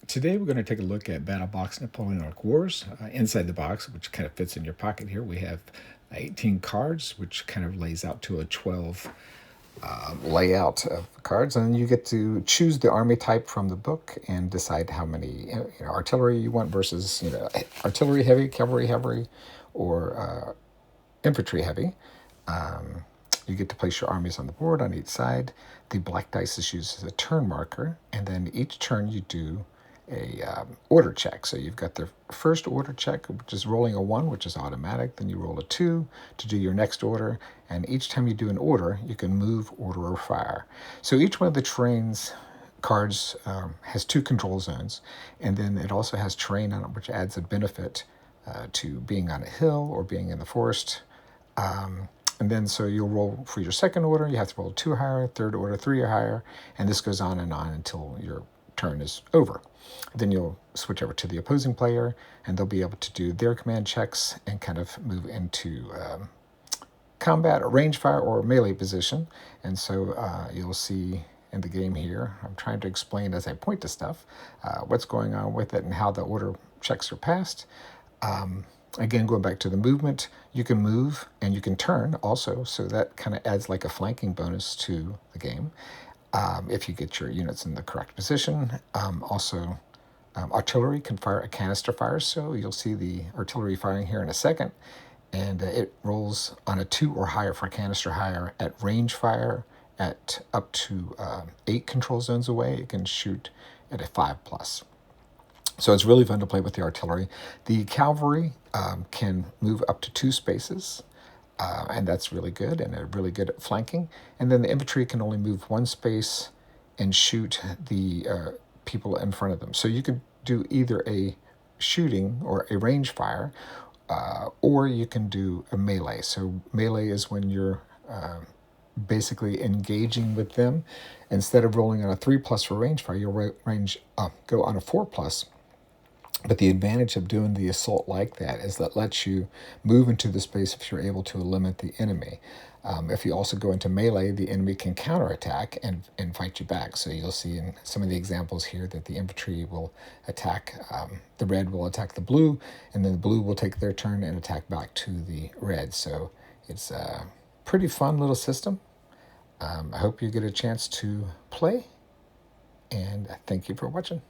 Today we're going to take a look at Battle Box Napoleonic Wars. Inside the box, which kind of fits in your pocket here, we have 18 cards, which kind of lays out to a 12 layout of cards, and you get to choose the army type from the book and decide how many artillery you want versus artillery heavy, cavalry heavy, or infantry heavy. You get to place your armies on the board on each side. The black dice is used as a turn marker, and then each turn you do a order check. So you've got the first order check, which is rolling a 1, which is automatic. Then you roll a 2 to do your next order. And each time you do an order, you can move, order, or fire. So each one of the terrain's cards has 2 control zones. And then it also has terrain on it, which adds a benefit to being on a hill or being in the forest. And then so you'll roll for your second order. You have to roll 2 higher, third order 3 or higher. And this goes on until your turn is over. Then you'll switch over to the opposing player, and they'll be able to do their command checks and kind of move into combat, or range fire, or melee position. And so you'll see in the game here, I'm trying to explain as I point to stuff, what's going on with it and how the order checks are passed. Again, going back to the movement, you can move and you can turn also, so that kind of adds like a flanking bonus to the game. If you get your units in the correct position. Also, artillery can fire a canister fire, so you'll see the artillery firing here in a second, and it rolls on a 2 or higher for canister higher at range fire at up to 8 control zones away. It can shoot at a 5+. So it's really fun to play with the artillery. The cavalry can move up to 2 spaces. And that's really good, and they're really good at flanking. And then the infantry can only move 1 space and shoot the people in front of them. So you can do either a shooting or a range fire, or you can do a melee. So melee is when you're basically engaging with them. Instead of rolling on a 3+ for range fire, you'll go on a 4+. But the advantage of doing the assault like that is that lets you move into the space if you're able to limit the enemy. If you also go into melee, the enemy can counterattack and fight you back. So you'll see in some of the examples here that the infantry will attack, the red will attack the blue, and then the blue will take their turn and attack back to the red. So it's a pretty fun little system. I hope you get a chance to play, and thank you for watching.